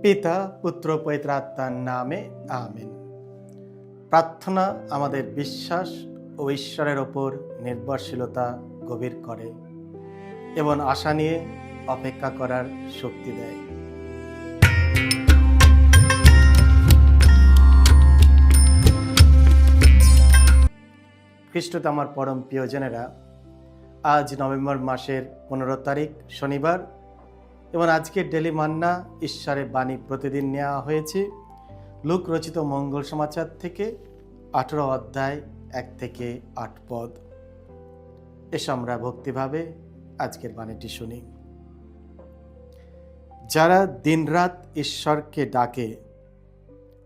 পিতা, পুত্র, পবিত্র আত্মার নামে আমিন। প্রার্থনা আমাদের বিশ্বাস ও ঈশ্বরের ওপর নির্ভরশীলতা গভীর করে এবং আশা নিয়ে অপেক্ষা করার শক্তি দেয়। খ্রিস্টতে আমার পরম প্রিয়জনেরা, আজ নভেম্বর মাসের 15 তারিখ শনিবার এবং আজকের ডেলি মান্না ঈশ্বরের বাণী প্রতিদিন নেওয়া হয়েছে লূক রচিত মঙ্গল সমাচার থেকে 18 অধ্যায় 1 থেকে 8 পদ। এসো আমরা ভক্তিভাবে আজকের বাণীটি শুনি। যারা দিনরাত ঈশ্বরকে ডাকে,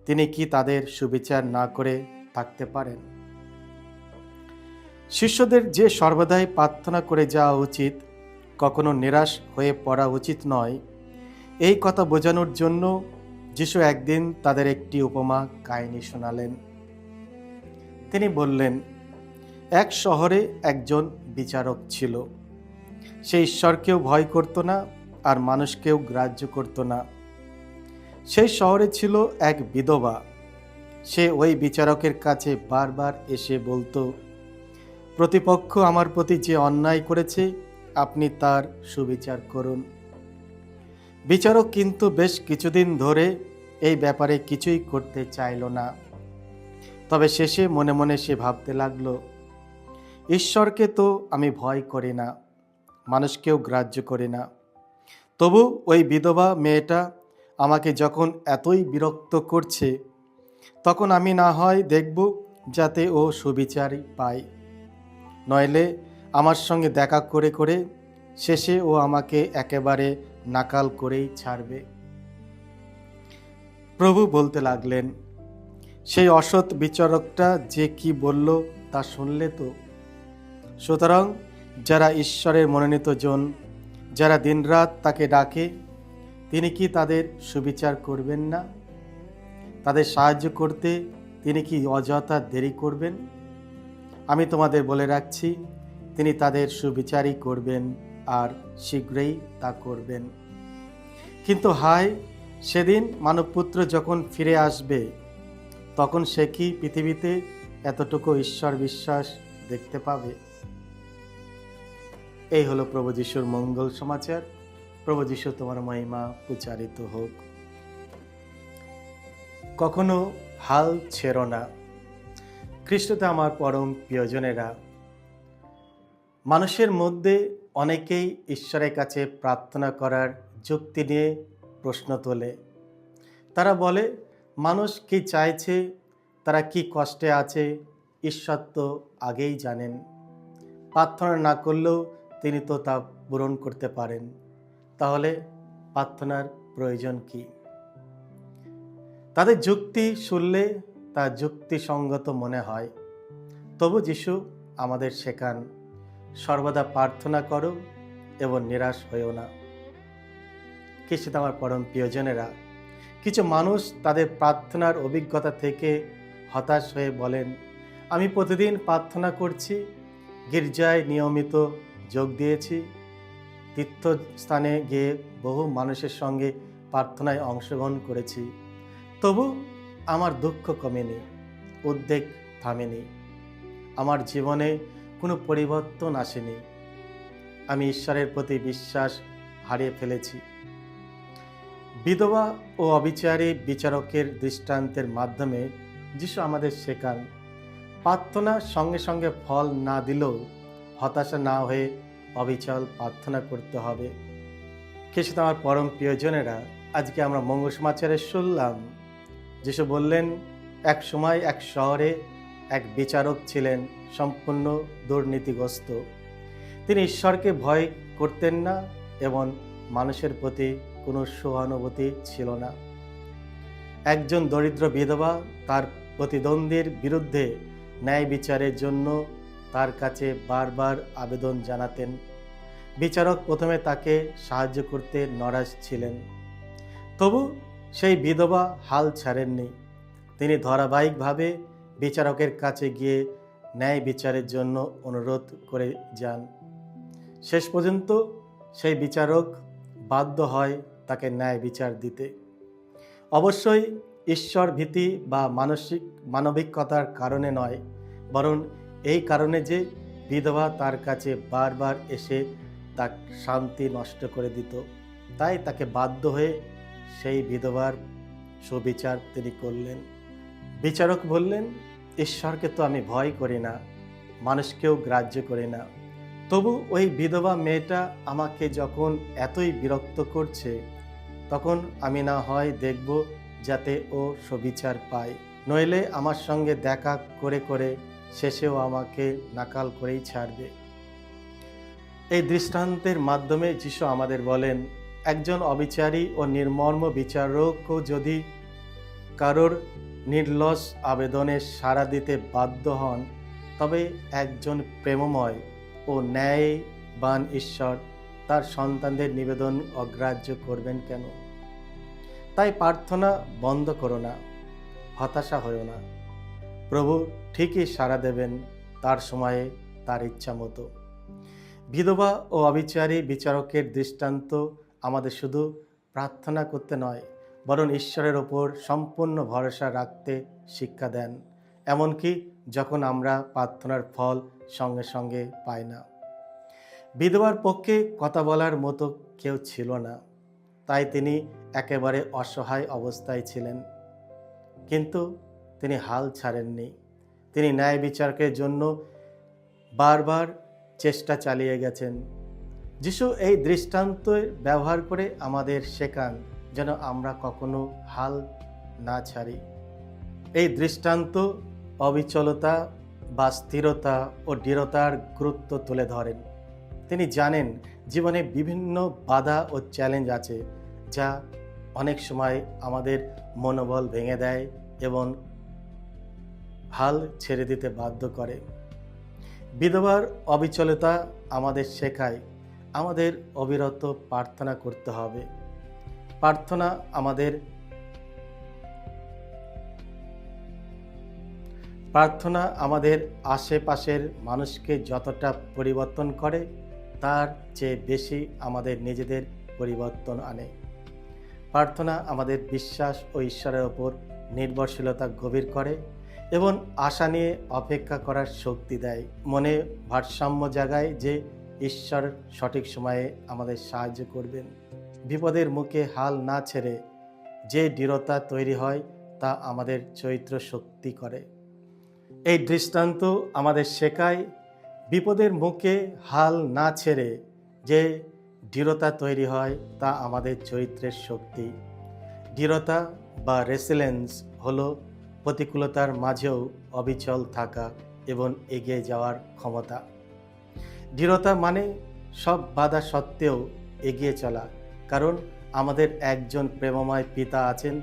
তিনি কি তাদের সুবিচার না করে থাকতে পারেন? শিষ্যদের যে সর্বদাই প্রার্থনা করে যাওয়া উচিত, কখনো নিরাশ হয়ে পড়া উচিত নয়, এই কথা বোঝানোর জন্য যিশু একদিন তাদের একটি উপমা কাহিনী শোনালেন। তিনি বললেন, এক শহরে একজন বিচারক ছিল। সে ঈশ্বরকেও ভয় করত না আর মানুষকেও গ্রাহ্য করত না। সেই শহরে ছিল এক বিধবা। সে ওই বিচারকের কাছে বারবার এসে বলতো, প্রতিপক্ষ আমার প্রতি যে অন্যায় করেছে, আপনি তার সুবিচার করুন। বিচারক কিন্তু বেশ কিছুদিন ধরে এই ব্যাপারে কিছুই করতে চাইল না। তবে শেষে মনে মনে সে ভাবতে লাগলো, ঈশ্বরকে তো আমি ভয় করি না, মানুষকেও গ্রাহ্য করি না, তবু ওই বিধবা মেয়েটা আমাকে যখন এতই বিরক্ত করছে, তখন আমি না হয় দেখব যাতে ও সুবিচারই পায়, নইলে আমার সঙ্গে দেখা করে করে শেষে ও আমাকে একেবারে নাকাল করেই ছাড়বে। প্রভু বলতে লাগলেন, সেই অসৎ বিচারকটা যে কি বলল তা শুনলে তো? সুতরাং যারা ঈশ্বরের মনোনীত জন, যারা দিনরাত তাকে ডাকে, তিনি কি তাদের সুবিচার করবেন না? তাদের সাহায্য করতে তিনি কি অযথা দেরি করবেন? আমি তোমাদের বলে রাখছি, তিনি তাদের সুবিচারই করবেন আর শীঘ্রই তা করবেন। কিন্তু হায়, সেদিন মানবপুত্র যখন ফিরে আসবে, তখন সে কি পৃথিবীতে এতটুকু ঈশ্বর বিশ্বাস দেখতে পাবে? এই হলো প্রভু যিশুর মঙ্গল সমাচার। প্রভু যিশু তোমার মহিমা উচ্চারিত হোক। কখনো হাল ছেড়ো না। খ্রিস্টতে আমার পরম প্রিয়জনেরা, মানুষের মধ্যে অনেকেই ঈশ্বরের কাছে প্রার্থনা করার যুক্তি নিয়ে প্রশ্ন তোলে। তারা বলে, মানুষ কি চাইছে, তারা কি কষ্টে আছে, ঈশ্বর তো আগেই জানেন। প্রার্থনা না করলেও তিনি তো তা পূরণ করতে পারেন। তাহলে প্রার্থনার প্রয়োজন কি? তাদের যুক্তি শুনলে তা যুক্তিসঙ্গত মনে হয়। তবু যিশু আমাদের শেখান, সর্বদা প্রার্থনা করো এবং নিরাশ হয়েও না। খ্রিস্টে আমার পরম প্রিয়জনেরা, কিছু মানুষ তাদের প্রার্থনার অভিজ্ঞতা থেকে হতাশ হয়ে বলেন, আমি প্রতিদিন প্রার্থনা করছি, গির্জায় নিয়মিত যোগ দিয়েছি, তীর্থস্থানে গিয়ে বহু মানুষের সঙ্গে প্রার্থনায় অংশগ্রহণ করেছি, তবু আমার দুঃখ কমেনি, উদ্বেগ থামেনি, আমার জীবনে কোনো পরিবর্তন আসেনি, আমি ঈশ্বরের প্রতি বিশ্বাস হারিয়ে ফেলেছি। বিধবা ও অবিচারী বিচারকের দৃষ্টান্তের মাধ্যমে যিশু আমাদের শেখান, প্রার্থনা সঙ্গে সঙ্গে ফল না দিলেও হতাশা না হয়ে অবিচল প্রার্থনা করতে হবে। খ্রিস্ট আমার পরম প্রিয়জনেরা, আজকে আমরা মঙ্গল সমাচারে শুনলাম যিশু বললেন, এক সময় এক শহরে এক বিচারক ছিলেন সম্পূর্ণ দুর্নীতিগ্রস্ত। তিনি ঈশ্বরকে ভয় করতেন না এবং মানুষের প্রতি কোনো সহানুভূতি ছিল না। একজন দরিদ্র বিধবা তার প্রতিদ্বন্দ্বীর বিরুদ্ধে ন্যায় বিচারের জন্য তার কাছে বারবার আবেদন জানাতেন। বিচারক প্রথমে তাকে সাহায্য করতে নারাজ ছিলেন, তবু সেই বিধবা হাল ছাড়েননি। তিনি ধারাবাহিকভাবে বিচারকের কাছে গিয়ে ন্যায় বিচারের জন্য অনুরোধ করে যান। শেষ পর্যন্ত সেই বিচারক বাধ্য হয় তাকে ন্যায় বিচার দিতে। অবশ্যই ঈশ্বর ভীতি বা মানবিকতার কারণে নয়, বরং এই কারণে যে বিধবা তার কাছে বারবার এসে তার শান্তি নষ্ট করে দিত। তাই তাকে বাধ্য হয়ে সেই বিধবার সুবিচার তিনি করলেন। বিচারক বললেন, ঈশ্বরকে তো আমি ভয় করি না, মানুষকেও গ্রাহ্য করি না, তবু ওই বিধবা মেয়েটা আমাকে যখন এতই বিরক্ত করছে, তখন আমি না হয় দেখব যাতে ও সুবিচার পায়, নইলে আমার সঙ্গে দেখা করে করে শেষেও আমাকে নাকাল করেই ছাড়বে। এই দৃষ্টান্তের মাধ্যমে যিশু আমাদের বলেন, একজন অবিচারী ও নির্মম বিচারকও যদি কারোর নির্লস আবেদনে সাড়া দিতে বাধ্য হন, তবে একজন প্রেমময় ও ন্যায়বান ঈশ্বর তার সন্তানদের নিবেদন অগ্রাহ্য করবেন কেন? তাই প্রার্থনা বন্ধ করো না, হতাশা হয়ো না। প্রভু ঠিকই সাড়া দেবেন তার সময়ে, তার ইচ্ছা মতো। বিধবা ও অবিচারী বিচারকের দৃষ্টান্ত আমাদের শুধু প্রার্থনা করতে নয়, বরং ঈশ্বরের ওপর সম্পূর্ণ ভরসা রাখতে শিক্ষা দেন, এমনকি যখন আমরা প্রার্থনার ফল সঙ্গে সঙ্গে পাই না। বিধবার পক্ষে কথা বলার মতো কেউ ছিল না, তাই তিনি একেবারে অসহায় অবস্থায় ছিলেন। কিন্তু তিনি হাল ছাড়েননি। তিনি ন্যায় বিচারকের জন্য বারবার চেষ্টা চালিয়ে গেছেন। যিশু এই দৃষ্টান্ত ব্যবহার করে আমাদের শেখান যেন আমরা কখনো হাল না ছাড়ি। এই দৃষ্টান্ত অবিচলতা বা স্থিরতা ও দৃঢ়তার গুরুত্ব তুলে ধরেন। তিনি জানেন জীবনে বিভিন্ন বাধা ও চ্যালেঞ্জ আছে, যা অনেক সময় আমাদের মনোবল ভেঙে দেয় এবং হাল ছেড়ে দিতে বাধ্য করে। বিধবার অবিচলতা আমাদের শেখায় আমাদের অবিরত প্রার্থনা করতে হবে। প্রার্থনা আমাদের আশেপাশের মানুষকে যতটা পরিবর্তন করে, তার চেয়ে বেশি আমাদের নিজেদের পরিবর্তন আনে। প্রার্থনা আমাদের বিশ্বাস ও ঈশ্বরের ওপর নির্ভরশীলতা গভীর করে এবং আশা নিয়ে অপেক্ষা করার শক্তি দেয়। মনে ভারসাম্য জাগায় যে ঈশ্বর সঠিক সময়ে আমাদের সাহায্য করবেন। বিপদের মুখে হাল না ছেড়ে যে দৃঢ়তা তৈরি হয়, তা আমাদের চরিত্র শক্তি করে। এই দৃষ্টান্ত আমাদের শেখায় বিপদের মুখে হাল না ছেড়ে যে দৃঢ়তা তৈরি হয়, তা আমাদের চরিত্রের শক্তি। দৃঢ়তা বা রেসিলেন্স হলো প্রতিকূলতার মাঝেও অবিচল থাকা এবং এগিয়ে যাওয়ার ক্ষমতা। দৃঢ়তা মানে সব বাধা সত্ত্বেও এগিয়ে চলা, কারণ আমাদের একজন প্রেমময় পিতা আছেন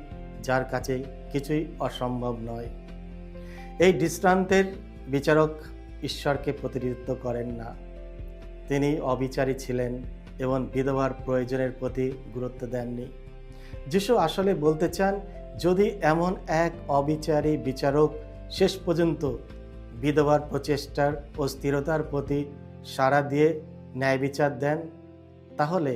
যার কাছে কিছুই অসম্ভব নয়। এই দৃষ্টান্তের বিচারক ঈশ্বরকে প্রতিনিধিত্ব করেন না। তিনি অবিচারী ছিলেন এবং বিধবার প্রয়োজনের প্রতি গুরুত্ব দেননি। যিশু আসলে বলতে চান, যদি এমন এক অবিচারী বিচারক শেষ পর্যন্ত বিধবার প্রচেষ্টার ও স্থিরতার প্রতি সাড়া দিয়ে ন্যায় বিচার দেন, তাহলে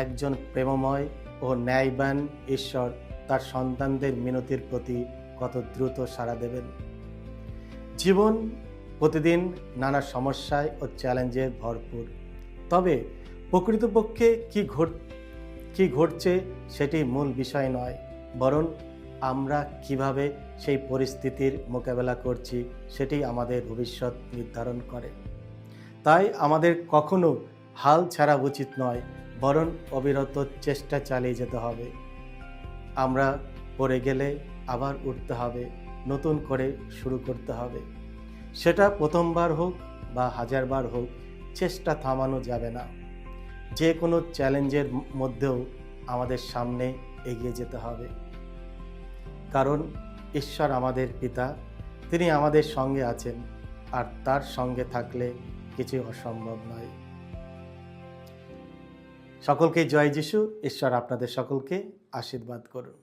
একজন প্রেমময় ও ন্যায়বান ঈশ্বর তার সন্তানদের মিনতির প্রতি কত দ্রুত সাড়া দেবেন। জীবন প্রতিদিন নানা সমস্যায় ও চ্যালেঞ্জে ভরপুর, তবে প্রকৃতপক্ষে কি ঘটছে সেটি মূল বিষয় নয়, বরং আমরা কিভাবে সেই পরিস্থিতির মোকাবেলা করছি সেটি আমাদের ভবিষ্যৎ নির্ধারণ করে। তাই আমাদের কখনো হাল ছাড়া উচিত নয়, বরং অবিরত চেষ্টা চালিয়ে যেতে হবে। আমরা পড়ে গেলে আবার উঠতে হবে, নতুন করে শুরু করতে হবে। সেটা প্রথমবার হোক বা হাজারবার হোক, চেষ্টা থামানো যাবে না। যে কোনো চ্যালেঞ্জের মধ্যেও আমাদের সামনে এগিয়ে যেতে হবে, কারণ ঈশ্বর আমাদের পিতা, তিনি আমাদের সঙ্গে আছেন, আর তার সঙ্গে থাকলে কিছু অসম্ভব নয়। সকলকে জয় যিশু। ঈশ্বর আপনাদের সকলকে আশীর্বাদ করুন।